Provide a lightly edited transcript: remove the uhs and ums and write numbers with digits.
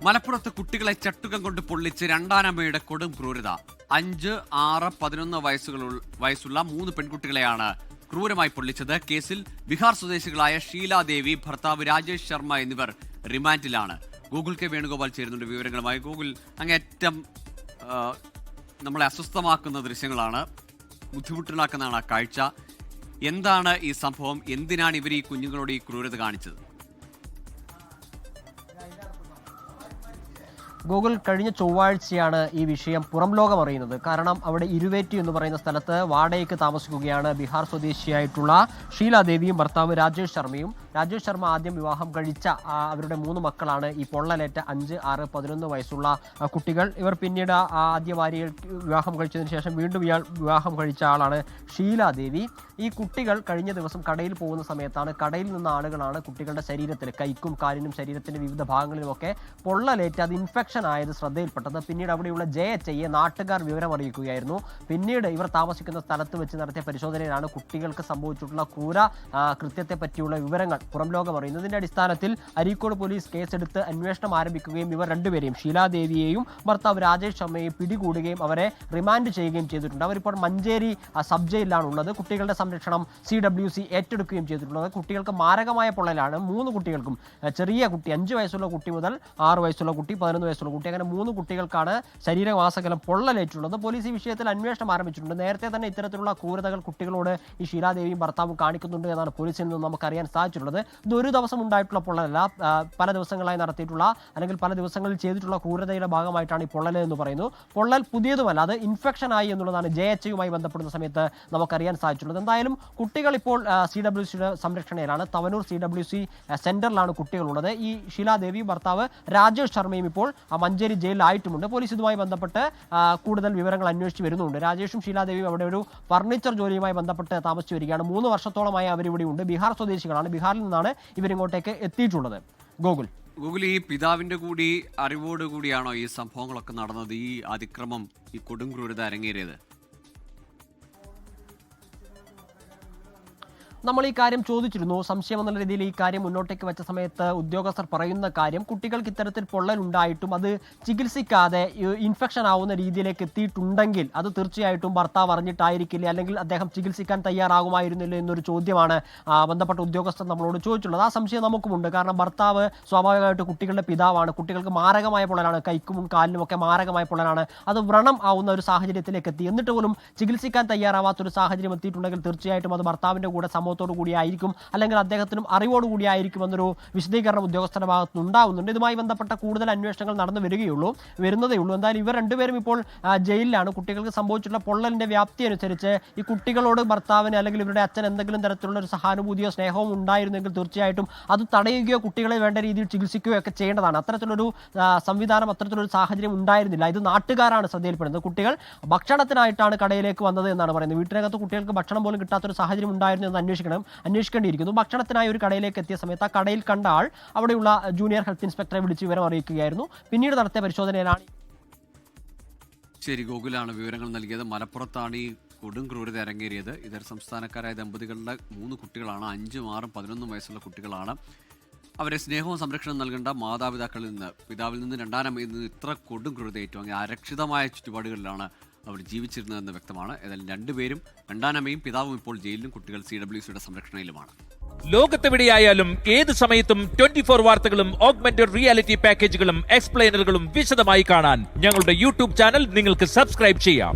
മലപ്പുറത്ത് കുട്ടികളെ ചട്ടുകം കൊണ്ട് പൊള്ളിച്ച് രണ്ടാനമ്മയുടെ കൊടും ക്രൂരത. 5, 6, 11 വയസ്സുള്ള 3 പെൺകുട്ടികളെയാണ് ക്രൂരമായി പൊള്ളിച്ചത്. കേസിൽ ബീഹാർ സ്വദേശികളായ ഷീലാദേവി, ഭർത്താവ് രാജേഷ് ശർമ്മ എന്നിവർ റിമാൻഡിലാണ്. ഗൂഗിൾ കെ വേണുഗോപാൽ ചേരുന്നുണ്ട് വിവരങ്ങളുമായി. ഗൂഗിൾ, അങ്ങേറ്റം നമ്മളെ അസ്വസ്ഥമാക്കുന്ന ദൃശ്യങ്ങളാണ്, ബുദ്ധിമുട്ടുണ്ടാക്കുന്നതാണ് ആ കാഴ്ച. എന്താണ് ഈ സംഭവം? എന്തിനാണ് ഇവർ ഈ കുഞ്ഞുങ്ങളോട് ഈ ക്രൂരത കാണിച്ചത്? ഗൂഗിൾ, കഴിഞ്ഞ ചൊവ്വാഴ്ചയാണ് ഈ വിഷയം പുറം ലോകം അറിയുന്നത്. കാരണം അവിടെ ഇരുവേറ്റി എന്ന് പറയുന്ന സ്ഥലത്ത് വാടകയ്ക്ക് താമസിക്കുകയാണ് ബീഹാർ സ്വദേശിയായിട്ടുള്ള ഷീലാദേവിയും ഭർത്താവ് രാജേഷ് ശർമ്മയും. രാജേഷ് ശർമ്മ ആദ്യം വിവാഹം കഴിച്ച അവരുടെ 3 മക്കളാണ് ഈ പൊള്ളലേറ്റ 5, 6, 11 വയസ്സുള്ള കുട്ടികൾ. ഇവർ പിന്നീട് ആദ്യ ഭാര്യയെ വിവാഹം കഴിച്ചതിന് ശേഷം വീണ്ടും വിവാഹം കഴിച്ച ആളാണ് ഷീലാദേവി. ഈ കുട്ടികൾ കഴിഞ്ഞ ദിവസം കടയിൽ പോകുന്ന സമയത്താണ് കടയിൽ നിന്ന് ആളുകളാണ് കുട്ടികളുടെ ശരീരത്തിൽ, കൈക്കും കാലിനും ശരീരത്തിന്റെ വിവിധ ഭാഗങ്ങളിലുമൊക്കെ പൊള്ളലേറ്റ് അത് ഇൻഫെക്ഷൻ ആയത് ശ്രദ്ധയിൽപ്പെട്ടത്. പിന്നീട് അവിടെയുള്ള JHIയെ നാട്ടുകാർ വിവരം അറിയിക്കുകയായിരുന്നു. പിന്നീട് ഇവർ താമസിക്കുന്ന സ്ഥലത്ത് വെച്ച് നടത്തിയ പരിശോധനയിലാണ് കുട്ടികൾക്ക് സംഭവിച്ചിട്ടുള്ള ക്രൂര കൃത്യത്തെ പറ്റിയുള്ള വിവരങ്ങൾ പുറം ലോകം അറിയുന്നതിന്റെ അടിസ്ഥാനത്തിൽ അരീക്കോട് പോലീസ് കേസെടുത്ത് അന്വേഷണം ആരംഭിക്കുകയും ഇവർ രണ്ടുപേരെയും, ഷീലാദേവിയെയും ഭർത്താവ് രാജേഷ് ശർമ്മയെയും പിടികൂടുകയും അവരെ റിമാൻഡ് ചെയ്യുകയും ചെയ്തിട്ടുണ്ട്. അവരിപ്പോൾ മഞ്ചേരി സബ് ജയിലിലാണ് ഉള്ളത്. കുട്ടികളുടെ സംരക്ഷണം CWC ഏറ്റെടുക്കുകയും ചെയ്തിട്ടുള്ളത്. കുട്ടികൾക്ക് മാരകമായ പൊള്ളലാണ്. 3 കുട്ടികൾക്കും, ചെറിയ കുട്ടി 5 വയസ്സുള്ള കുട്ടി മുതൽ 6 വയസ്സുള്ള കുട്ടി, 11 വയസ്സുള്ള കുട്ടി, അങ്ങനെ 3 കുട്ടികൾക്കാണ് ശരീരമാസകലം പൊള്ളലേറ്റുള്ളത്. പോലീസ് ഈ വിഷയത്തിൽ അന്വേഷണം ആരംഭിച്ചിട്ടുണ്ട്. നേരത്തെ തന്നെ ഇത്തരത്തിലുള്ള ക്രൂരതകൾ കുട്ടികളോട് ഈ ഷീലാദേവിയും ഭർത്താവും കാണിക്കുന്നുണ്ട് എന്നാണ് പോലീസിൽ നിന്ന് നമുക്കറിയാൻ സാധിച്ചിട്ടുള്ളത്. ഇത് ഒരു ദിവസം ഉണ്ടായിട്ടുള്ള പൊള്ളലല്ല, പല ദിവസങ്ങളായി നടത്തിയിട്ടുള്ള അല്ലെങ്കിൽ പല ദിവസങ്ങളിൽ ചെയ്തിട്ടുള്ള ക്രൂരതയുടെ ഭാഗമായിട്ടാണ് ഈ പൊള്ളൽ എന്ന് പറയുന്നത്. പൊള്ളൽ പുതിയതുമല്ല, അത് ഇൻഫെക്ഷൻ ആയി എന്നുള്ളതാണ് JHIയുമായി ബന്ധപ്പെടുന്ന സമയത്ത് നമുക്കറിയാൻ സാധിച്ചിട്ടുള്ളത്. എന്തായാലും കുട്ടികൾ ഇപ്പോൾ CWCയുടെ സംരക്ഷണയിലാണ്. തവനൂർ CWC സെന്ററിലാണ് കുട്ടികളുള്ളത്. ഈ ഷീലാദേവിയും ഭർത്താവ് രാജേഷ് ശർമ്മയും ഇപ്പോൾ മഞ്ചേരി ജയിലിലായിട്ടുമുണ്ട്. പോലീസ് ഇതുമായി ബന്ധപ്പെട്ട് കൂടുതൽ വിവരങ്ങൾ അന്വേഷിച്ച് വരുന്നുണ്ട്. രാജേഷും ഷീലാദേവിയും അവിടെ ഒരു ഫർണിച്ചർ ജോലിയുമായി ബന്ധപ്പെട്ട് താമസിച്ചു വരികയാണ്. 3 വർഷത്തോളമായി അവരിവിടെ ഉണ്ട്. ബീഹാർ സ്വദേശികളാണ്. ബീഹാറിൽ നിന്നാണ് ഇവരിങ്ങോട്ടേക്ക് എത്തിയിട്ടുള്ളത്. ഗൂഗിൾ, ഈ പിതാവിന്റെ കൂടി അറിവോടുകൂടിയാണോ ഈ സംഭവങ്ങളൊക്കെ നടന്നത്, ഈ അതിക്രമം, ഈ കൊടും ക്രൂരത അരങ്ങേറിയത്? നമ്മൾ ഈ കാര്യം ചോദിച്ചിരുന്നു. സംശയം എന്നുള്ള രീതിയിൽ ഈ കാര്യം മുന്നോട്ടേക്ക് വെച്ച സമയത്ത് ഉദ്യോഗസ്ഥർ പറയുന്ന കാര്യം, കുട്ടികൾക്ക് ഇത്തരത്തിൽ പൊള്ളലുണ്ടായിട്ടും അത് ചികിത്സിക്കാതെ ഇൻഫെക്ഷൻ ആവുന്ന രീതിയിലേക്ക് എത്തിയിട്ടുണ്ടെങ്കിൽ അത് തീർച്ചയായിട്ടും ഭർത്താവ് അറിഞ്ഞിട്ടായിരിക്കില്ല, അല്ലെങ്കിൽ അദ്ദേഹം ചികിത്സിക്കാൻ തയ്യാറാകുമായിരുന്നില്ല എന്നൊരു ചോദ്യമാണ് ബന്ധപ്പെട്ട ഉദ്യോഗസ്ഥർ നമ്മളോട് ചോദിച്ചിട്ടുള്ളത്. ആ സംശയം നമുക്കുമുണ്ട്. കാരണം ഭർത്താവ് സ്വാഭാവികമായിട്ട് കുട്ടികളുടെ പിതാവാണ്. കുട്ടികൾക്ക് മാരകമായ പൊള്ളലാണ്, കൈക്കും കാലിനും ഒക്കെ മാരകമായ പൊള്ളലാണ്. അത് വ്രണം ആവുന്ന ഒരു സാഹചര്യത്തിലേക്ക് എത്തി. എന്നിട്ട് പോലും ചികിത്സിക്കാൻ തയ്യാറാവാത്തൊരു സാഹചര്യം എത്തിയിട്ടുണ്ടെങ്കിൽ തീർച്ചയായിട്ടും അത് ഭർത്താവിന്റെ കൂടെ സമൂഹത്തോടു കൂടിയായിരിക്കും, അല്ലെങ്കിൽ അദ്ദേഹത്തിനും അറിവോടുകൂടിയായിരിക്കും എന്നൊരു വിശദീകരണം ഉദ്യോഗസ്ഥരുടെ ഭാഗത്ത് ഉണ്ടാവുന്നുണ്ട്. ഇതുമായി ബന്ധപ്പെട്ട കൂടുതൽ അന്വേഷണങ്ങൾ നടന്നു വരുന്നതേ ഉള്ളൂ. എന്തായാലും ഇവർ രണ്ടുപേരും ഇപ്പോൾ ജയിലിലാണ്. കുട്ടികൾക്ക് സംഭവിച്ചിട്ടുള്ള പൊള്ളലിന്റെ വ്യാപ്തി അനുസരിച്ച് ഈ കുട്ടികളോട് ഭർത്താവിന് അല്ലെങ്കിൽ ഇവരുടെ അച്ഛൻ എന്തെങ്കിലും തരത്തിലുള്ള ഒരു സഹാനുഭൂതിയോ സ്നേഹവും ഉണ്ടായിരുന്നെങ്കിൽ തീർച്ചയായിട്ടും അത് തടയുകയോ കുട്ടികളെ വേണ്ട രീതിയിൽ ചികിത്സിക്കുകയോ ഒക്കെ ചെയ്യേണ്ടതാണ്. അത്തരത്തിലൊരു സംവിധാനം, അത്തരത്തിലൊരു സാഹചര്യം ഉണ്ടായിരുന്നില്ല. ഇത് നാട്ടുകാരാണ് ശ്രദ്ധയിൽപ്പെടുന്നത്. കുട്ടികൾ ഭക്ഷണത്തിനായിട്ടാണ് കടയിലേക്ക് വന്നത് എന്നാണ് പറയുന്നത്. വീട്ടിനകത്ത് കുട്ടികൾക്ക് ഭക്ഷണം പോലും കിട്ടാത്തൊരു സാഹചര്യം ഉണ്ടായിരുന്നു എന്ന് അന്വേഷിക്കേണ്ടിയിരിക്കുന്നു. ഭക്ഷണത്തിനായി ഒരു കടയിലേക്ക് എത്തിയ സമയത്ത് ആ കടയിൽ കണ്ട ആൾ അവിടെയുള്ള ജൂനിയർ ഹെൽത്ത് ഇൻസ്പെക്ടറെ വിളിച്ച് വിവരം അറിയിക്കുകയായിരുന്നു. പിന്നീട് നടത്തിയ പരിശോധനയിലാണ്. ശരി, ഗൂഗിളാണ് വിവരങ്ങൾ നൽകിയത്. മലപ്പുറത്താണ് ഈ കൊടും ക്രൂരത അരങ്ങേറിയത്. ഇതര സംസ്ഥാനക്കാരായ ദമ്പതികളുടെ 3 കുട്ടികളാണ്. 5, 6, 11 വയസ്സുള്ള കുട്ടികളാണ്. അവരെ സ്നേഹവും സംരക്ഷണം നൽകേണ്ട മാതാപിതാക്കളിൽ നിന്ന്, പിതാവിൽ നിന്ന്, രണ്ടാനമ്മയിൽ നിന്ന് ഇത്ര കൊടും ക്രൂരത ഏറ്റവും അരക്ഷിതമായ ചുറ്റുപാടുകളിലാണ് അവർ ജീവിച്ചിരുന്നതെന്ന് വ്യക്തമാണ്. ഏതായാലും രണ്ടുപേരും, രണ്ടാനമ്മയും പിതാവും ഇപ്പോൾ ജയിലിലും, കുട്ടികൾ CWCയുടെ സംരക്ഷണയിലുമാണ്. ലോകത്തെവിടെയായാലും ഏത് സമയത്തും 24 വാർത്തകളും ഓഗ്മെന്റഡ് റിയാലിറ്റി പാക്കേജുകളും എക്സ്പ്ലെയിനറുകളും വിശദമായി കാണാൻ ഞങ്ങളുടെ YouTube ചാനൽ നിങ്ങൾക്ക് സബ്സ്ക്രൈബ് ചെയ്യാം.